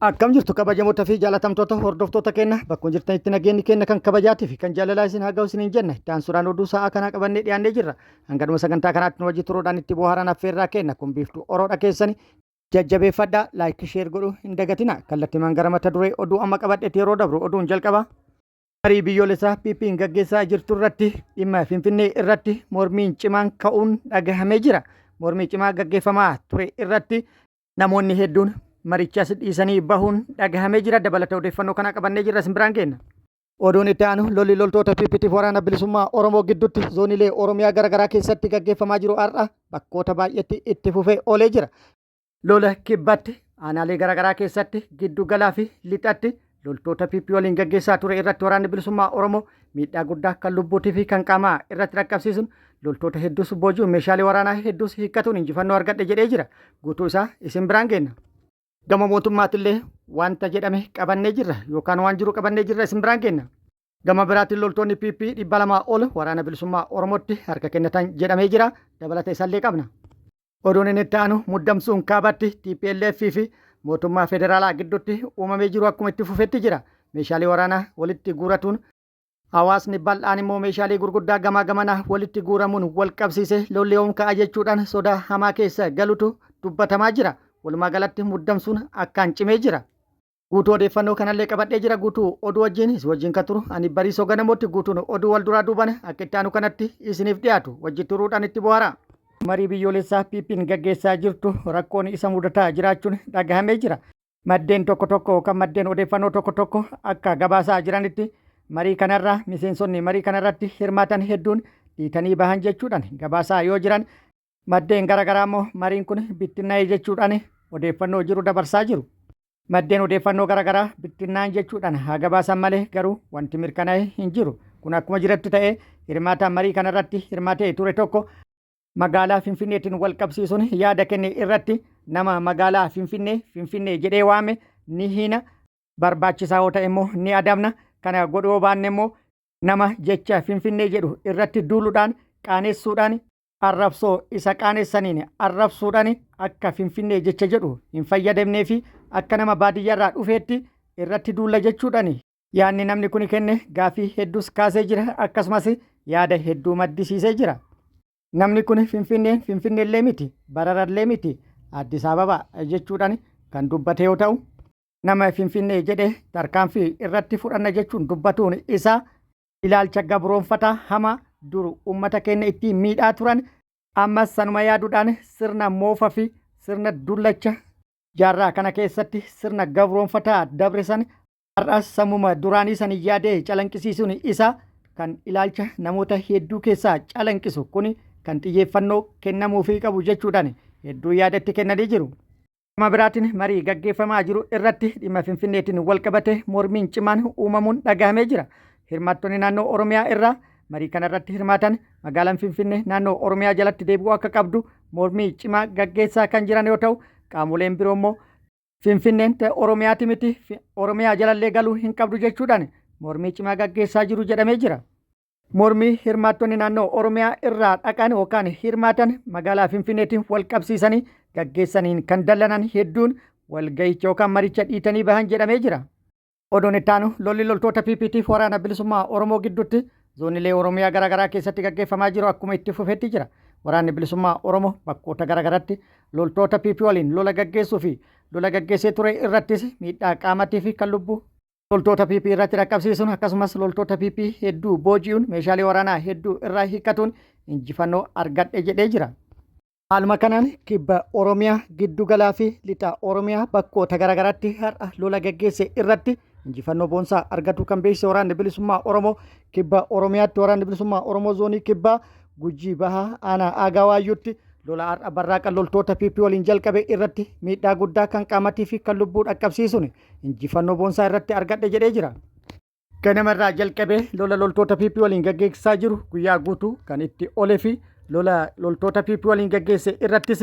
Akkam jirtu kabajamoota fi jaalatamtoota hordoftoota keenya bakka jirtanitti nageenyi keenya kan kabajaatii fi kan jaalalaa isin haa ga'u isin hin jenne daan suuraan oduu sa'aa kanaa qabannee dhiyaannee jirra. Hangaduma sagantaa kanaatti nu wajji turuudhaan itti bohaaran affeerraa keenya kun biiftuu oroodha keessani jajjabeeffadhaa laayik sheer godhuu hin dagatina kallattimaan gara mata duree oduu amma qabadhetti yeroo dabru oduun jalqaba. Marii biyyoolessaa PP'n gaggeessaa jirtu irratti dhimma Finfinnee irratti mormiin cimaan ka'uun dhagahamee jira. Mormii cimaa gaggeeffamaa ture irratti namoonni hedduun marichas dhiisanii bahuun dhagahamee jira. Dabalata odeeffannoo kana qabannee jirra isin biraan kenna. Oduun itti aanu lolli loltoota PP'tiif waraana bilisummaa Oromoo gidduutti zooniilee Oromiyaa garaagaraa keessatti gaggeeffamaa jiru har'a bakkoota baay'eetti itti fufee oolee jira. Lola kibbatti aanaalee garaagaraa keessatti giddu galaa fi lixaatti loltoota PP waliin gaggeessaa ture irratti waraanni bilisummaa Oromoo miidhaa guddaa kan lubbuutii fi kan qaamaa irratti dhaqqabsiisuun loltoota hedduus booji'uun meeshaalee waraanaa hedduus hiikkatuun injifannoo argadhe jedhee jira. Guutuu isaa isin biraan kenna. Gama mootummaatillee wanta jedhame qabannee jirra yookaan waan jiru qabannee jirra isin biraan kenna. Gama biraatiin loltoonni PP 200 ol waraana bilisummaa Oromootti harka kennatan jedhamee jira. Dabalata isaallee qabna. Oduun inni itti aanu muddamsuun kaabatti TPLF fi mootummaa federaalaa gidduutti uumamee jiru akkuma itti fufetti jira. Meeshaalee waraanaa walitti guuratuun hawaasni bal'aan immoo meeshaalee gurguddaa gamaa gamanaa walitti guuramuun wal qabsiisee lolli ka'a jechuudhaan sodaa hamaa keessa galutu dubbatamaa jira. Walumaa galatti muddamsuun akkaan cimee jira. Guutuu odeeffannoo kanallee qabadhee jira. Guutuu oduu wajjin kan turu ani Bariisoo Ganamooti. Guutuun oduu wal duraa duuban akka itti aanu kanatti isiniif dhiyaatu wajji turuudhaan itti bohaara. Marii biyyoolessaa PP'n gaggeessaa jirtu rakkoon isa mudataa jiraachuun dhagahamee jira. Maddeen tokko tokko kan maddeen odeeffannoo tokko tokko akka gabaasaa jiranitti marii kanarraa miseensonni marii kanarratti hirmaatan hedduun dhiitanii bahan jechuudhaan gabaasaa yoo jiran maddeen garaagaraa immoo mariin kun bittinnaa'ee jechuudhaan odeeffannoo jiru dabarsaa jiru. Maddeen odeeffannoo garaagaraa bittinnaa'an jechuudhaan haa gabaasan malee garuu wanti mirkanaa'e hin jiru. Kun akkuma jiratti ta'ee hirmaataan marii kanarratti hirmaatee ture tokko magaalaa Finfinneetiin wal qabsiisuun yaada kenne irratti nama magaalaa Finfinnee jedhee waame ni hina barbaachisaa yoo ta'e immoo ni adabna. Kana godhuu baanne immoo nama jecha Finfinnee jedhu irratti duuluudhaan qaanessuudhaan arrabsoo isa qaaneessaniin arrabsuudhaan akka Finfinnee jecha jedhu hin fayyadamnee fi akka nama baadiyyaarraa dhufeetti irratti duulla jechuudhaan yaadni namni kun kenne gaafii hedduus kaasee jira. Akkasumas yaada hedduu maddisiisee jira. Namni kun Finfinneellee miti Bararallee miti Addis Ababa jechuudhaan kan dubbate yoo ta'u nama Finfinnee jedhee tarkaanfii irratti fudhanna jechuun dubbatuun isaa ilaalcha gabroonfataa hamaa dur uummata keenya ittiin miidhaa turan ammas sanuma yaaduudhaan sirna moofaa fi sirna dullacha jaarraa kana keessatti sirna gabroonfataa dabrisan har'as sammuma duraanii san yaadee calanqisiisuun isaa kan ilaalcha namoota hedduu keessaa calanqisu kun kan xiyyeeffannoo kennamuufii qabu jechuudhaan hedduu yaadatti kennanii jiru. Gama biraatiin marii gaggeeffamaa jiru irratti dhimma Finfinneetiin wal qabate mormiin cimaan uumamuun dhagahamee jira. Hirmaattonni naannoo Oromiyaa irraa marii kanarratti hirmaatan magaalaan Finfinnee naannoo Oromiyaa jalatti deebi'uu akka qabdu mormii cimaa gaggeessaa kan jiran yoo ta'u qaamoleen biroo immoo Finfinneen Oromiyaati miti Oromiyaa jalallee galuu hin qabdu jechuudhaan mormii cimaa gaggeessaa jiru jedhamee jira. Mormii hirmaattonni naannoo Oromiyaa irraa dhaqan yookaan hirmaatan magaalaa Finfinneetiin wal qabsiisanii gaggeessaniin kan dallanan hedduun walga'icha yookaan maricha dhiitanii bahan jedhamee jira. Oduun itti aanu lolli loltoota PP'tiif waraana bilisummaa Oromoo gidduutti zooniilee Oromiyaa garaagaraa keessatti gaggeeffamaa jiru akkuma itti fufetti jira. Waraanni bilisummaa Oromoo bakkoota garaagaraatti loltoota PP waliin lola gaggeessuu fi lola gaggeessee ture irrattis miidhaa qaamatii fi kan lubbuu loltoota PP irratti dhaqqabsiisuun akkasumas loltoota PP hedduu booji'uun meeshaalee waraanaa hedduu irraa hiikkatuun injifannoo argadhe jedhee jira. Haaluma kanaan kibba Oromiyaa giddu galaa fi lixaa Oromiyaa bakkoota garaagaraatti har'a lola gaggeesse irratti injifannoo boonsaa argatu kan beeksise waraanni bilisummaa Oromoo kibba Oromiyaatti waraanni bilisummaa Oromoo zoonii kibbaa Gujii Bahaa aanaa Aagaa Waayyuutti lola har'a barraaqa loltoota PP waliin jalqabe irratti miidhaa guddaa kan qaamatii fi kan lubbuu dhaqqabsiisuun injifannoo boonsaa irratti argadhe jedhee jira. Ganamarraa jalqabee lola loltoota PP waliin gaggeessaa jiru guyyaa guutuu kan itti olee fi lola loltoota PP waliin gaggeesse irrattis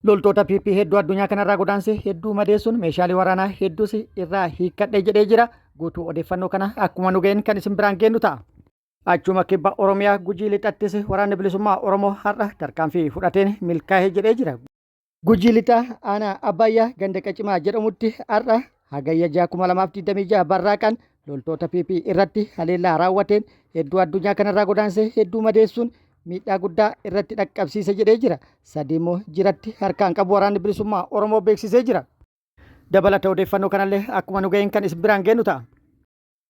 loltoota PP hedduu addunyaa kanarraa godaansee hedduu madeessuun meeshaalee waraanaa hedduus irraa hiikkadhe jedhee jira. Guutuu odeeffannoo kana akkuma nu ga'een kan isin biraan geenyu ta'a. Achuma kibba Oromiyaa Gujii lixattis waraanni bilisummaa Oromoo har'a tarkaanfii fudhateen milkaa'ee jedhee jira. Gujii lixaa aanaa Abbayyaa ganda qacimaa jedhamutti har'a hagayya 2026 barraaqaan loltoota PP irratti haleellaa raawwateen hedduu addunyaa kanarraa godaansee hedduu madeessuun miidhaa guddaa irratti dhaqqabsiise jedhee jira. Sadii immoo jiratti harkaan qabu waraanni bilisummaa Oromoo beeksisee jira. Dabalata odeeffannoo kanallee akkuma nu ga'een kan isin biraan geenyu ta'a.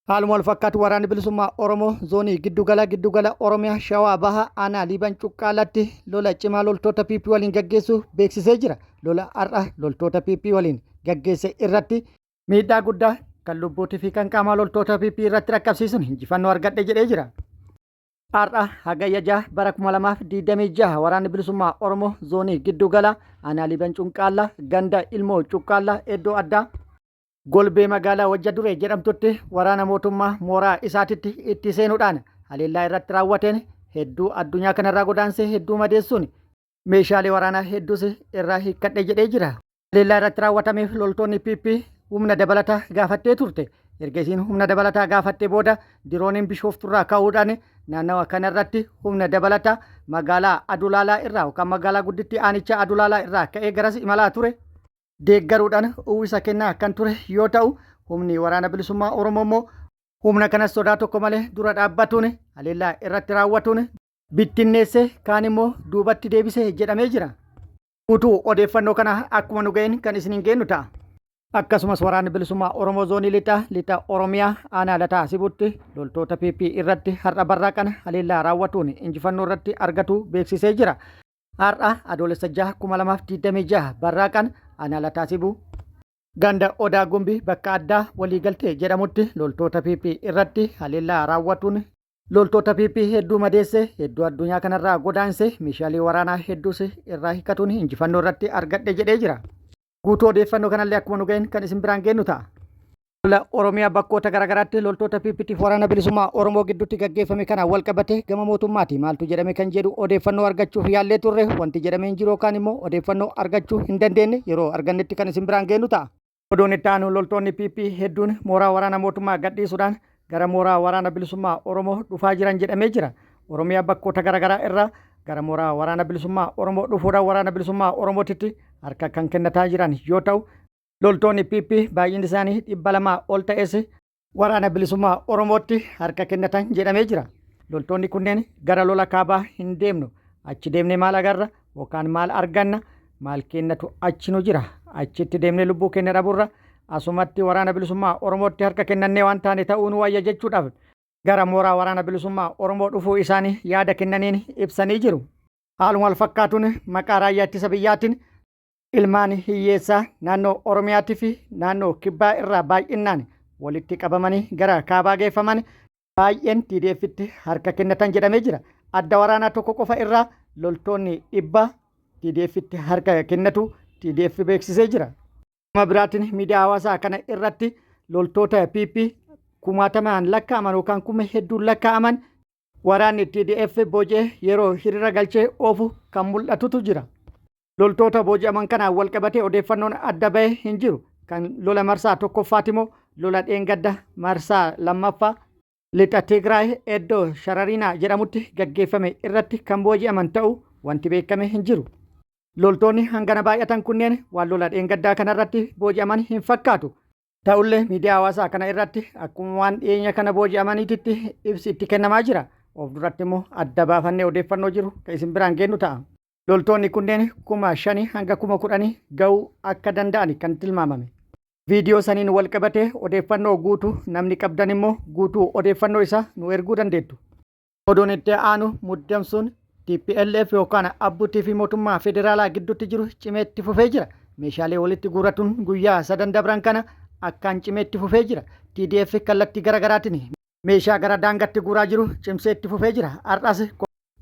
Haaluma wal fakkaatu waraanni bilisummaa Oromoo zoonii giddu gala Oromiyaa Shawaa Bahaa aanaa Liiban Cuqqaalatti lola cimaa loltoota PP waliin gaggeessu beeksisee jira. Lola har'a loltoota PP waliin gaggeesse irratti miidhaa guddaa kan lubbuutii fi kan qaamaa loltoota PP irratti dhaqqabsiisuun injifannoo argadhe jedhee jira. Har'a hagayya 6 bara 2026 waraanni bilisummaa Oromoo zoonii giddu gala aanaa Liiban Cuqqaalaa ganda ilmoo Cuqqaalaa iddoo addaa golbee magaalaa wajja duree jedhamtutti waraana mootummaa mooraa isaatitti itti seenuudhaan haleellaa irratti raawwateen hedduu addunyaa kanarraa godaansee hedduu madeessuun meeshaalee waraanaa hedduus irraa hiikkadhe jedhee jira. Haleellaa irratti raawwatameef loltoonni PP humna dabalataa gaafattee turte. Erga isiin humna dabalataa gaafattee booda dirooniin bishoofturraa ka'uudhaan naannawa kanarratti humna dabalataa magaalaa Adulaalaa irraa yookaan magaalaa gudditti aanichaa Adulaalaa irraa ka'ee garas imalaa ture. Deeggaruudhaan uwwisa kennaa kan ture yoo ta'u humni waraana bilisummaa Oromoo immoo humna kanas sodaa tokko malee dura dhaabbatuun haleellaa irratti raawwatuun bittinneessee kaan immoo duubatti deebisee jedhamee jira. Utuu odeeffannoo kana akkuma nu ga'een kan isiniin geenyu ta'a. Akkasumas waraanni bilisummaa Oromoo zoonii lixa Oromiyaa aanaa Lataa Sibutti loltoota PP irratti har'a barraaqan haleellaa raawwatuun injifannoo irratti argatu beeksisee jira. Har'a adoolessa 6 2026 barraaqan aanaa Lataa Sibuu ganda Odaa Gumbii bakka addaa waliigaltee jedhamutti loltoota PP irratti haleellaa raawwatuun loltoota PP hedduu madeesse hedduu addunyaa kanarraa godaanse meeshaalee waraanaa hedduus irraa hiikatuun injifannoo irratti argadhe jedhee jira. Guutuu odeeffannoo kanallee akkuma nu ga'een kan isin biraan geenyu ta'a. Lola Oromiyaa bakkoota garaagaraatti loltoota PP'tiif waraana bilisummaa Oromoo gidduutti gaggeeffame kana wal qabate gama mootummaati maaltu jedhame kan jedhu odeeffannoo argachuuf yaallee turre wanti jedhamee hin jiru yookaan immoo odeeffannoo argachuu hin dandeenye yeroo argannetti kan isin biraan geenyu ta'a. Oduun itti aanu loltoonni PP hedduun mooraa waraana mootummaa gadhiisuudhaan gara mooraa waraana bilisummaa Oromoo dhufaa jiran jedhamee jira. Oromiyaa bakkoota garaagaraa irraa gara mooraa waraana bilisummaa Oromoo dhufuudhaan waraana bilisummaa Oromootitti harka kan kennataa jiran yoo ta'u loltoonni PP baay'inni isaanii 200 ol ta'es waraana bilisummaa Oromootti harka kennatan jedhamee jira. Loltoonni kunneen gara lola kaabaa hin deemnu achi deemnee maal agarra yookaan maal arganna maal kennatu achi nu jira achitti deemnee lubbuu keenya dhaburra asumatti waraana bilisummaa Oromootti harka kennannee waan taane ta'uun wayya jechuudhaaf gara mooraa waraana bilisummaa Oromoo dhufuu isaanii yaada kennaniin ibsanii jiru. Haaluma wal fakkaatuun maqaa raayyaa ittisa biyyaatiin ilmaan hiyyeessaa naannoo Oromiyaatii fi naannoo Kibbaa irraa baay'inaan walitti qabamanii gara kaabaa geeffaman baay'een TDF'tti harka kennatan jedhamee jira. Adda waraanaa tokko qofa irraa loltoonni 100 TDF'tti harka kennatu TDF beeksisee jira. Kuma biraatiin miidiyaa hawaasaa kana irratti loltoota PP 1000 lakkaa'aman yookaan 1000 lakkaa'aman waraanni TDF booji'ee yeroo hiriira galchee oofu kan mul'atutu jira. Loltoota booji'aman kanaan wal qabatee odeeffannoon adda bahee hin jiru. Kan lola marsaa tokkoffaati immoo lola dheengadda marsaa lammaffaa lixa Tigraay iddoo Sharariinaa jedhamutti gaggeeffame irratti kan booji'aman ta'uu wanti beekame hin jiru. Loltoonni hangana baay'atan kunneen waan lola dheengaddaa kanarratti booji'aman hin fakkaatu. Ta'ullee miidiyaa hawaasaa kana irratti akkuma waan dhiyeenya kana booji'amaniititti ibsi itti kennamaa jira. Of duratti immoo adda baafannee odeeffannoo jiru kan isin biraan geenyu ta'a. Loltoonni kunneen 5,000 hanga 10,000 ga'uu akka danda'an kan tilmaamame. Viidiyoo saniin wal qabatee odeeffannoo guutuu namni qabdan immoo guutuu odeeffannoo isaa nu erguu dandeettu. Oduun itti aanu muddamsuun TPLF yookaan abbootii fi mootummaa federaalaa gidduutti jiru cimeetti fufee jira. Meeshaalee walitti guuratuun guyyaa 3 dabran kana akkaan cimeetti fufee jira. TDF kallattii garaagaraatiin meeshaa gara daangaatti guuraa jiru cimsee itti fufee jira. Har'as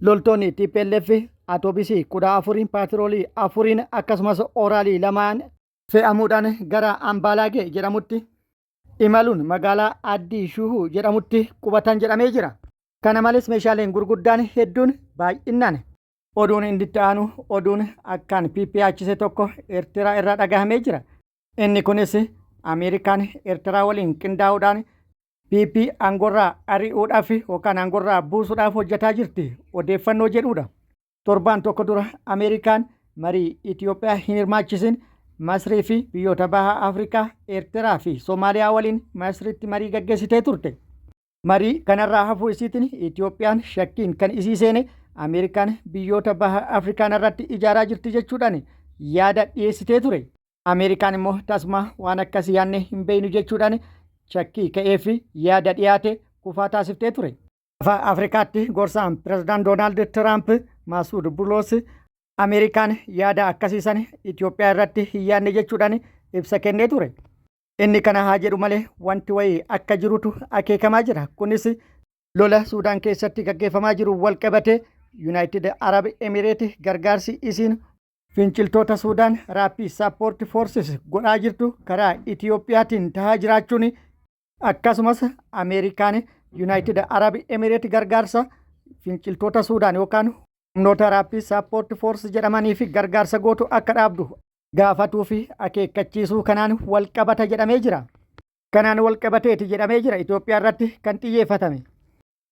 loltoonni TPLF atoobisii 14 paatroolii 4 akkasumas ooraalii 2 fe'amuudhaan gara Ambaalaagee jedhamutti imaluun magaalaa Addii Shuhuu jedhamutti qubatan jedhamee jira. Kana malees meeshaaleen gurguddaan hedduun baay'inaan oduun inni itti aanu oduun akkaan PPHC tokko Eertiraa irraa dhagahamee jira. Inni kunis Ameerikaan Eertiraa waliin qindaa'uudhaan PP aangorraa ari'uudhaaf yookaan aangorraa buusuudhaaf hojjetaa jirti odeeffannoo jedhudha. Torbaan tokko dura Ameerikaan marii Itoophiyaa hin hirmaachisin Masrii fi biyyoota baha Afrikaa, Eertiraa fi Soomaaliyaa waliin Masriitti marii gaggeessitee turte. Marii kanarraa hafuu isiitiin Itoophiyaan shakkiin kan isii seene Ameerikaan biyyoota baha Afrikaa irratti ijaaraa jirti jechuudhaan yaada dhiyeessitee ture. Ameerikaan immoo tasuma waan akkasii yaadne hin beeknu jechuudhaan shakkii ka'ee fi yaada dhiyaate kufaa taasiftee ture. Lafa Afrikaatti gorsaan pirezidaant Doonaald Tiraamp Maasuud Buloos Ameerikaan yaada akkasiisan Itoophiyaa irratti hin yaadne jechuudhaan ibsa kennee ture. Inni kana haa jedhu malee wanti wayii akka jirutu akeekamaa jira. Kunis lola Suudaan keessatti gaggeeffamaa jiru wal qabatee Yuunaayitid Arab Emireet gargaarsi isiin finciltoota Suudaan Raappii Sappoort Foorsis godhaa jirtu karaa Itoophiyaatiin tahaa jiraachuun akkasumas Ameerikaan Yuunaayitid Arab Emireet gargaarsa finciltoota Suudaan yookaan humnoota Raappii Sappoort Foorsis jedhamanii fi gargaarsa gootu akka dhaabdu gaafatuu fi akeekkachiisuu kanaan wal qabata jedhamee jira. Kanaan wal qabateeti jedhamee jira Itoophiyaa irratti kan xiyyeeffatame.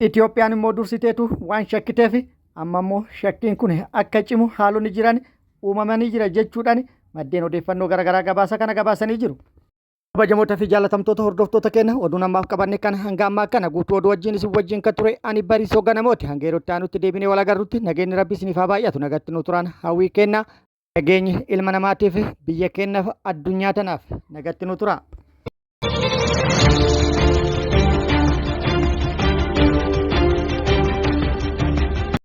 Itoophiyaan immoo dursiteetu waan shakkiteef amma immoo shakkiin kun akka cimu haalonni jiran uumamanii jira jechuudhaan maddeen odeeffannoo garaagaraa gabaasa kana gabaasanii jiru. Kabajamoota fi jaalatamtoota hordoftoota keenya oduun ammaaf qabanne kana hanga ammaa kana guutuu oduu wajjin isin wajjin kan ture ani Bariisoo Ganamooti. Hanga yerootti aanutti deebinee wal agarrutti nageenyi rabbi isiniif haa baay'atu. Nagatti nu turaan hawwii kenna. Nageenyi ilma namaatiif biyya keenyaaf addunyaa tanaaf nagatti nu tura.